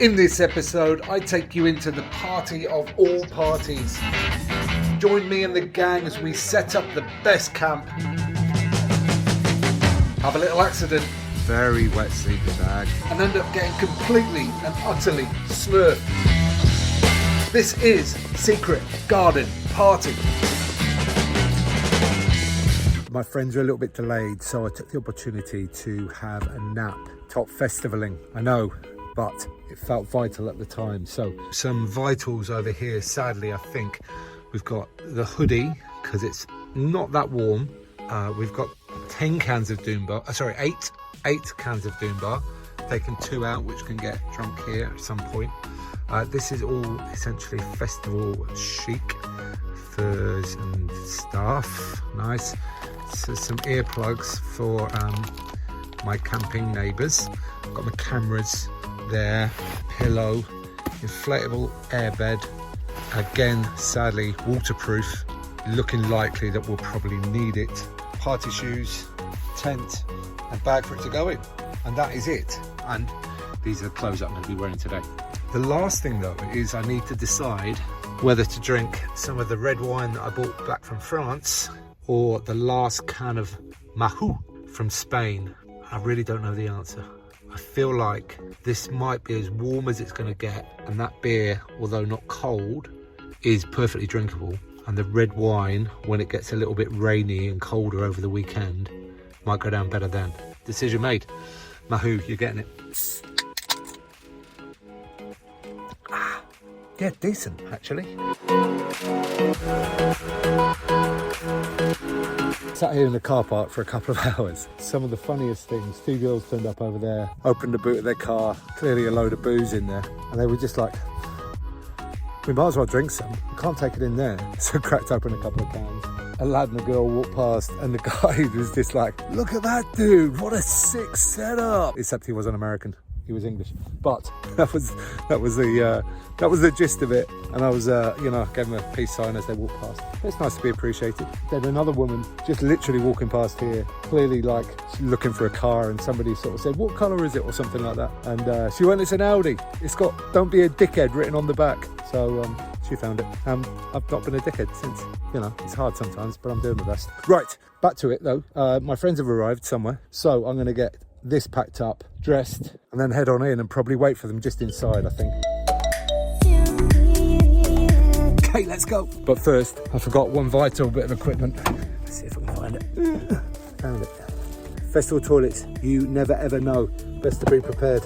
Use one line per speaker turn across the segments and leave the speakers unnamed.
In this episode, I take you into the party of all parties. Join me and the gang as we set up the best camp. Have a little accident.
Very wet sleeping bag.
And end up getting completely and utterly smurfed. This is Secret Garden Party.
My friends were a little bit delayed, so I took the opportunity to have a nap. Top festivaling, I know, but it felt vital at the time. So some vitals over here. Sadly, I think we've got the hoodie because it's not that warm. We've got 10 cans of Doom Bar. Sorry, eight cans of Doom Bar. Taken 2 out, which can get drunk here at some point. This is all essentially festival chic, furs and stuff. Nice. So some earplugs for my camping neighbours. I've got my cameras there, pillow, inflatable airbed. Again, sadly, waterproof. Looking likely that we'll probably need it. Party shoes, tent, and bag for it to go in. And that is it. And these are the clothes that I'm going to be wearing today. The last thing though is I need to decide whether to drink some of the red wine that I bought back from France or the last can of Mahou from Spain. I really don't know the answer. I feel like this might be as warm as it's going to get, and that beer, although not cold, is perfectly drinkable. And the red wine, when it gets a little bit rainy and colder over the weekend, might go down better then. Decision made. Mahou, you're getting it. Yeah, decent actually. Sat here in the car park for a couple of hours. Some of the funniest things. 2 girls turned up over there, opened the boot of their car, clearly a load of booze in there, and they were just like, we might as well drink some. We can't take it in there. So cracked open a couple of cans. A lad and a girl walked past, and the guy was just like, look at that dude, what a sick setup. Except he wasn't American. He was English, but that was the gist of it. And I was, gave him a peace sign as they walked past. It's nice to be appreciated. Then another woman just literally walking past here, clearly like looking for a car, and somebody sort of said, "What colour is it?" or something like that. And she went, "It's an Audi. It's got 'Don't be a dickhead' written on the back." So she found it. I've not been a dickhead since. It's hard sometimes, but I'm doing my best. Right, back to it though. My friends have arrived somewhere, so I'm going to get this packed up, dressed, and then head on in and probably wait for them just inside, I think. Okay, let's go. But first, I forgot one vital bit of equipment. Let's see if I can find it. Found it. Festival toilets, you never ever know. Best to be prepared.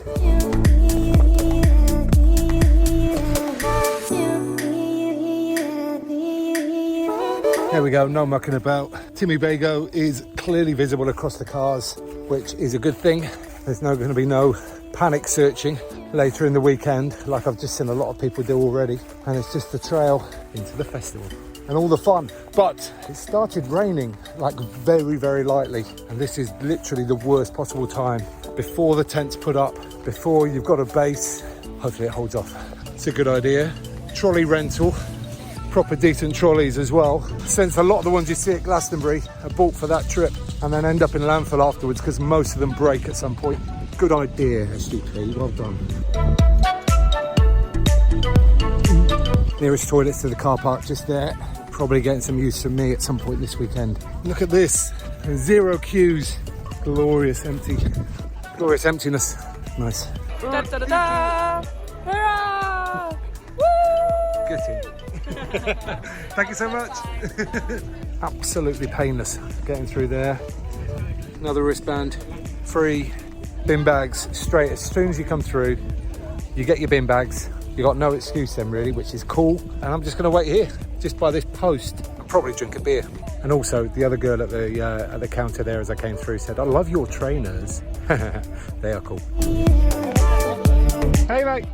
There we go, no mucking about. TimmyBago is clearly visible across the cars, which is a good thing. There's going to be no panic searching later in the weekend, like I've just seen a lot of people do already. And it's just the trail into the festival and all the fun. But it started raining like very, very lightly. And this is literally the worst possible time. Before the tent's put up, before you've got a base. Hopefully it holds off. It's a good idea. Trolley rental. Proper decent trolleys as well, since a lot of the ones you see at Glastonbury are bought for that trip and then end up in landfill afterwards because most of them break at some point. Good idea, SDP, well done. Nearest toilets to the car park just there. Probably getting some use from me at some point this weekend. Look at this, 0 queues. Glorious emptiness. Nice.
Da, da, da, da. Hurrah! Woo!
Get in. Thank you so much. Absolutely painless getting through there. Another wristband, free. Bin bags straight as soon as you come through. You get your bin bags. You got no excuse then really, which is cool. And I'm just going to wait here, just by this post. I'll probably drink a beer. And also the other girl at the counter there as I came through said, "I love your trainers." They are cool. Hey mate.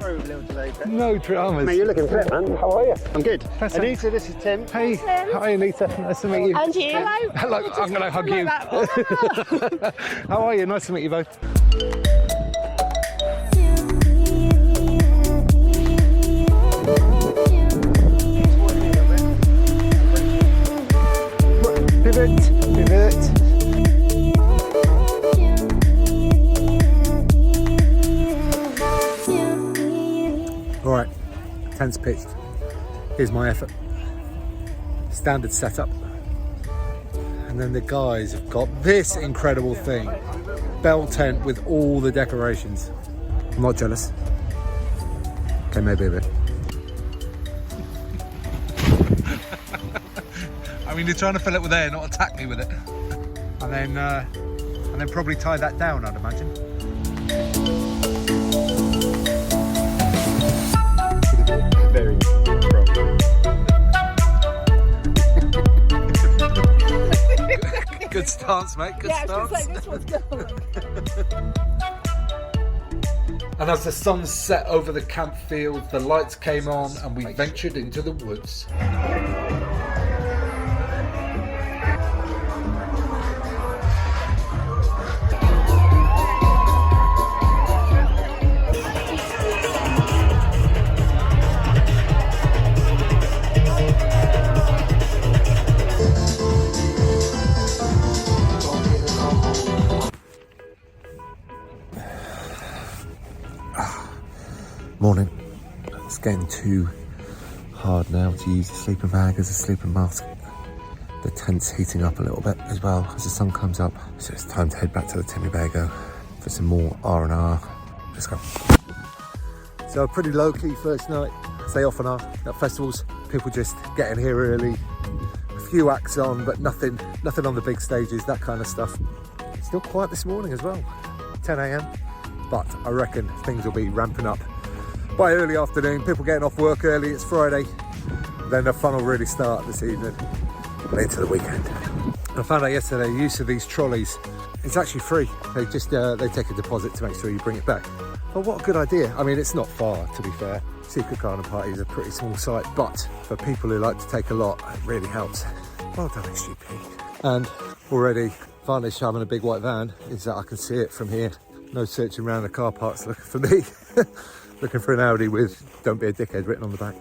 Sorry we're a little delayed there.
No dramas.
Mate, you're looking fit, man. How are you? I'm good.
That's
Anita, this is Tim.
Hey, hi Anita. Nice to meet you.
And you.
Hello. I'm going to hug you. How are you? Nice to meet you both. Pivot. tent's pitched. Here's my effort. Standard setup. And then the guys have got this incredible thing. Bell tent with all the decorations. I'm not jealous. Okay, maybe a bit. I mean, you're trying to fill it with air, not attack me with it. And then probably tie that down, I'd imagine.
Very
Good stance, mate. Good
Yeah, I was
stance.
gonna say, this one's good.
And as the sun set over the campfield, the lights came on and we ventured into the woods.
Morning. It's getting too hard now to use the sleeping bag as a sleeping mask. The tent's heating up a little bit as well as the sun comes up. So it's time to head back to the TimmyBago for some more R&R. Let's go. So a pretty low-key first night, as they often are at festivals. People just getting here early. A few acts on, but nothing on the big stages, that kind of stuff. It's still quiet this morning as well, 10 a.m. But I reckon things will be ramping up by early afternoon. People getting off work early, it's Friday. Then the fun will really start this evening and into the weekend. I found out yesterday the use of these trolleys, it's actually free. They just they take a deposit to make sure you bring it back. But what a good idea. I mean, it's not far, to be fair. Secret Garden Party is a pretty small site, but for people who like to take a lot, it really helps. Well done, SGP. And already, advantage having a big white van is that I can see it from here. No searching around the car parks looking for me. Looking for an Audi with "Don't be a dickhead" written on the back.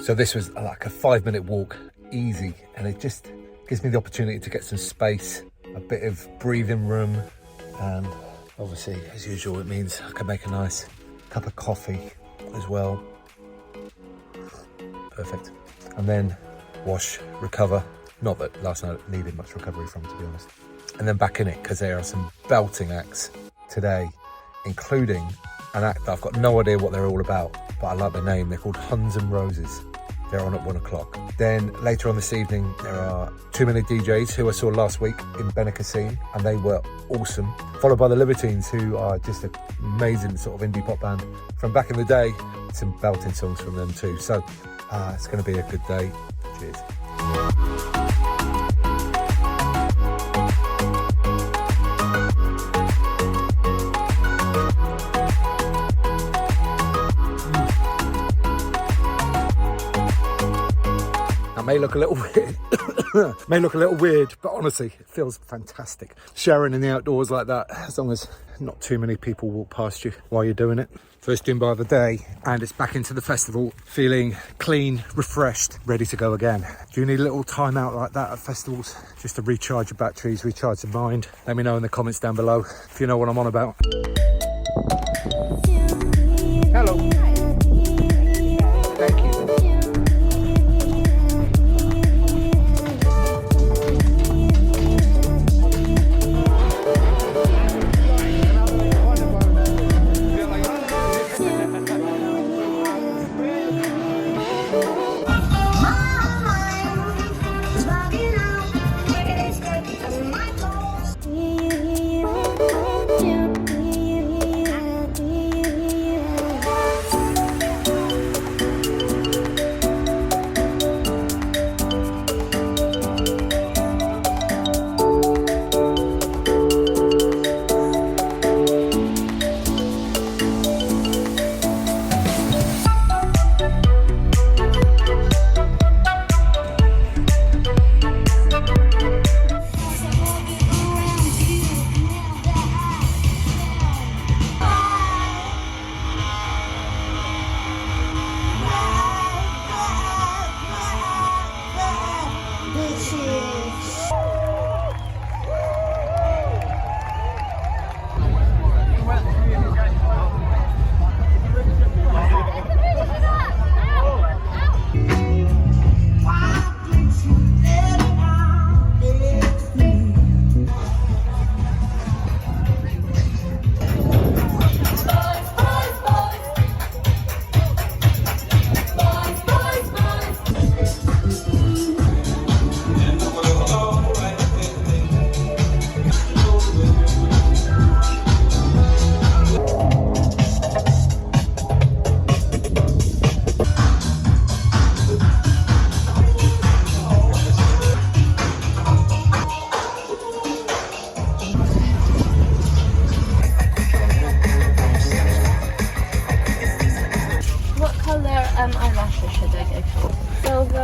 So this was like a 5-minute walk, easy, and it just gives me the opportunity to get some space, a bit of breathing room, and obviously, as usual, it means I can make a nice cup of coffee as well. Perfect. And then wash, recover. Not that last night needed much recovery from, to be honest. And then back in it, because there are some belting acts today, including an act that I've got no idea what they're all about, but I like the name. They're called Huns and Roses. They're on at 1 o'clock. Then later on this evening, there are 2 minute DJs who I saw last week in Benicassim, and they were awesome. Followed by the Libertines, who are just an amazing sort of indie pop band from back in the day. Some belting songs from them too. So it's going to be a good day. Cheers. May look a little weird, but honestly, it feels fantastic. Sharing in the outdoors like that, as long as not too many people walk past you while you're doing it. First doing by the day, and it's back into the festival, feeling clean, refreshed, ready to go again. Do you need a little time out like that at festivals? Just to recharge your batteries, recharge your mind? Let me know in the comments down below if you know what I'm on about. Hello. Thank you.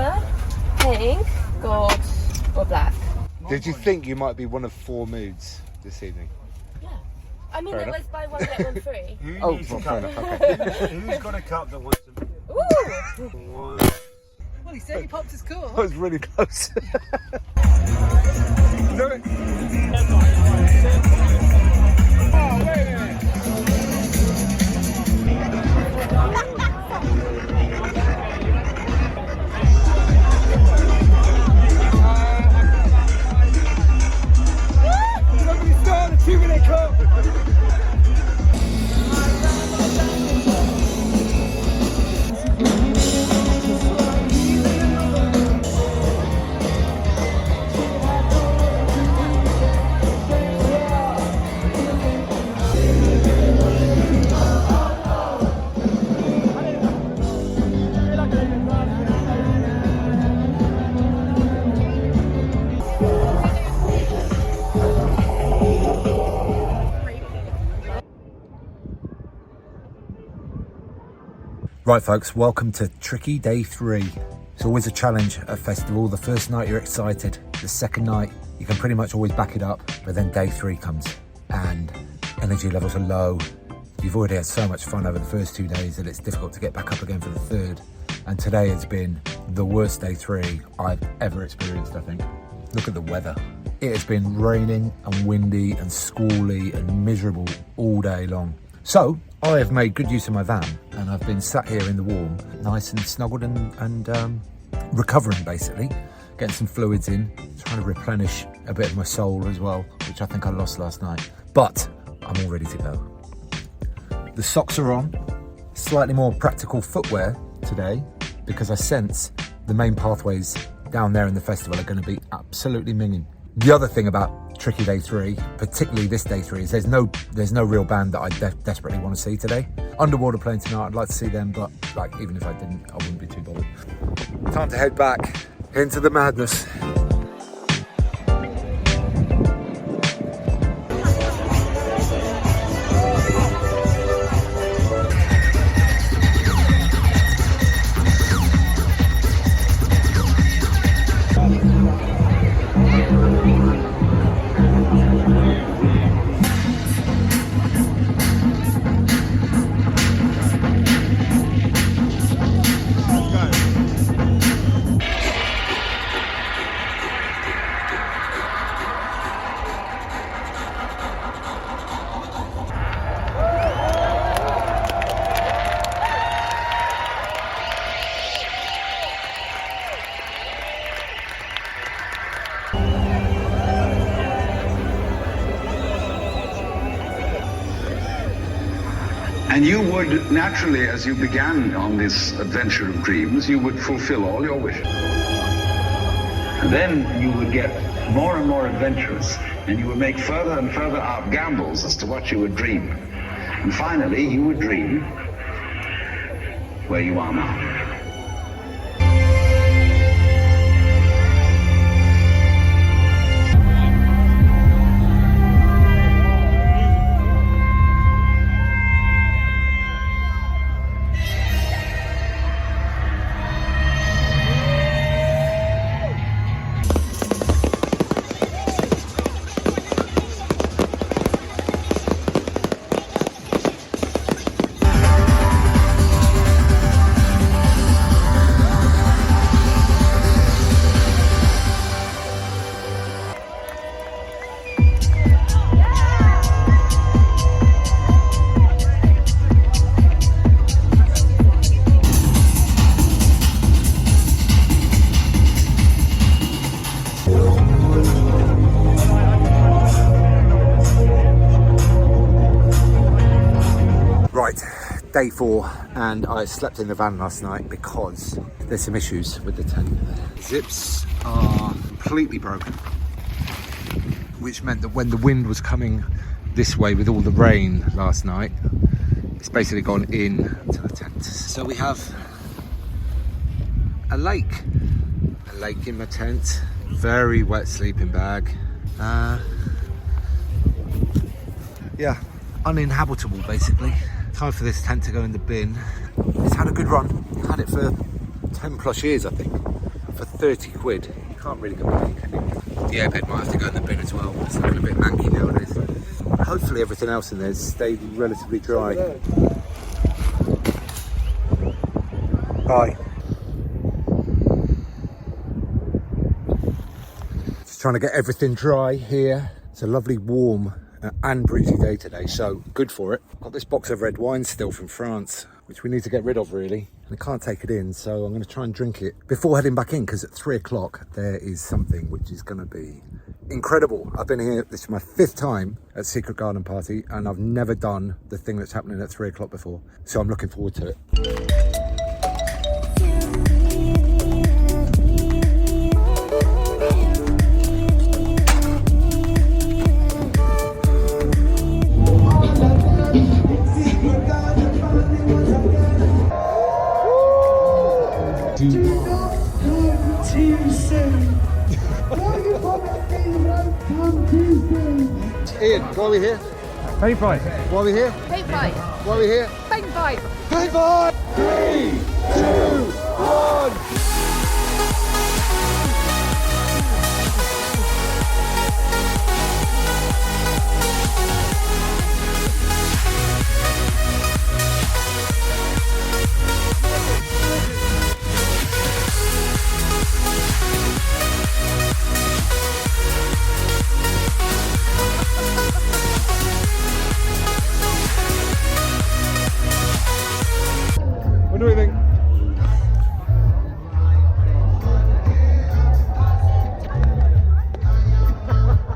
silver, pink, gold, or black.
Did you think you might be one of 4 moods this evening?
Yeah. I mean,
Fair
it
enough.
was buy one, get one free.
Oh, well, fair enough, okay.
Who's got a cup that wants to...
Ooh!
Well, he said he popped his core.
That was really close. Do it. Oh, wait a minute. Somebody start a 2-minute cup. Right folks, welcome to Tricky Day 3. It's always a challenge at a festival. The first night you're excited, the second night you can pretty much always back it up, but then day 3 comes and energy levels are low. You've already had so much fun over the first 2 days that it's difficult to get back up again for the third. And today has been the worst day 3 I've ever experienced, I think. Look at the weather. It has been raining and windy and squally and miserable all day long. So I have made good use of my van and I've been sat here in the warm, nice and snuggled and recovering basically, getting some fluids in, trying to replenish a bit of my soul as well, which I think I lost last night. But I'm all ready to go. The socks are on, slightly more practical footwear today because I sense the main pathways down there in the festival are going to be absolutely minging. The other thing about Tricky Day 3, particularly this Day 3, is there's no real band that I desperately want to see today. Underwater playing tonight, I'd like to see them, but like even if I didn't, I wouldn't be too bothered. Time to head back into the madness.
And you would, naturally, as you began on this adventure of dreams, you would fulfill all your wishes. And then you would get more and more adventurous, and you would make further and further out gambles as to what you would dream. And finally, you would dream where you are now. Day 4, and I slept in the van last night because there's some issues with the tent. Zips are completely broken, which meant that when the wind was coming this way with all the rain last night, it's basically gone in to the tent. So we have a lake in my tent, very wet sleeping bag. Yeah, uninhabitable basically. Time for this tent to go in the bin. It's had a good run. Had it for 10 plus years, I think.
for 30 quid. You can't really complain, can you? The airbed might have to go in the bin as well. It's looking a bit manky nowadays. Hopefully everything else in there stayed relatively dry. Bye. Just trying to get everything dry here. It's a lovely warm and breezy day today, so good for it. Got this box of red wine still from France, which we need to get rid of really. I can't take it in, so I'm going to try and drink it before heading back in, because at 3 o'clock there is something which is going to be incredible. I've been here, this is my 5th time at Secret Garden Party, and I've never done the thing that's happening at 3 o'clock before, so I'm looking forward to it. Ian, why are we here?
Paint fight.
Why are we here?
Paint fight.
Why are we here?
Paint fight.
Paint fight! 3, 2, 1. What do we think?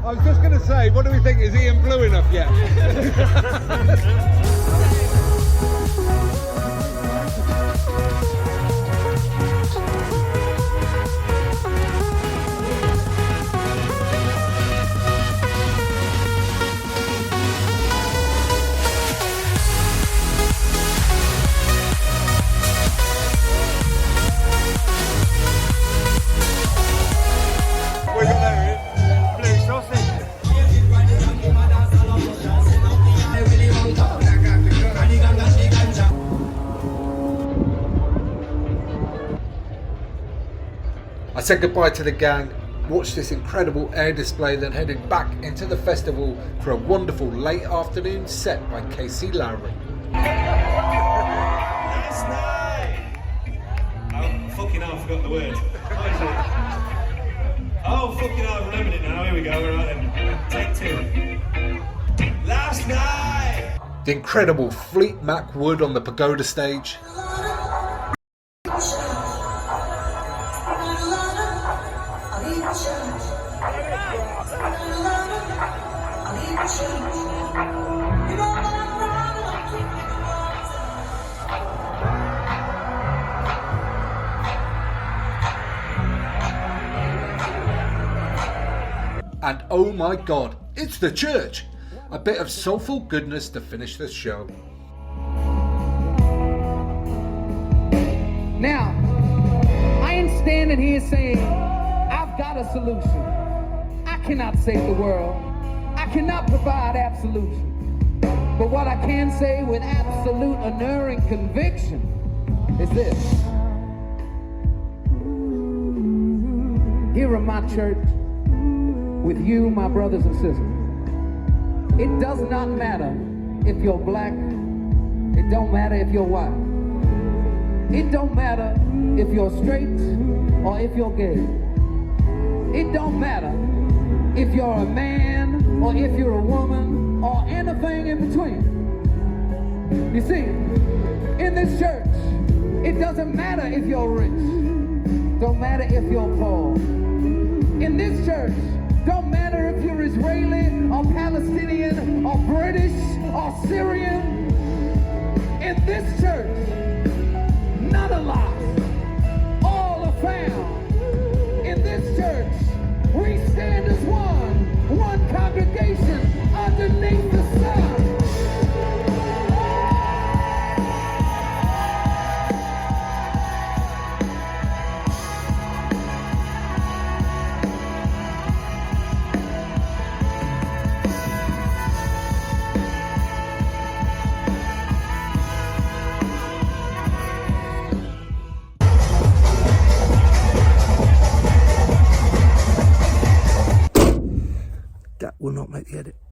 I was just going to say, what do we think? Is Ian blue enough yet?
I said goodbye to the gang, watched this incredible air display, then headed back into the festival for a wonderful late afternoon set by Casey Lowry.
Last night! Oh, fucking hell, I forgot the word. What is it? Oh, fucking hell, I remembered it now. Here we go, right then. Take 2. Last night!
The incredible Fleet Mac Wood on the pagoda stage. And oh my god, it's the church! A bit of soulful goodness to finish the show.
Now, I ain't standing here saying, I've got a solution. I cannot save the world. I cannot provide absolution. But what I can say with absolute unerring conviction is this. Here in my church, with you, my brothers and sisters, it does not matter if you're black. It don't matter if you're white. It don't matter if you're straight or if you're gay. It don't matter if you're a man or if you're a woman or anything in between. You see, in this church, it doesn't matter if you're rich. Don't matter if you're poor. In this church, don't matter if you're Israeli or Palestinian or British or Syrian. In this church,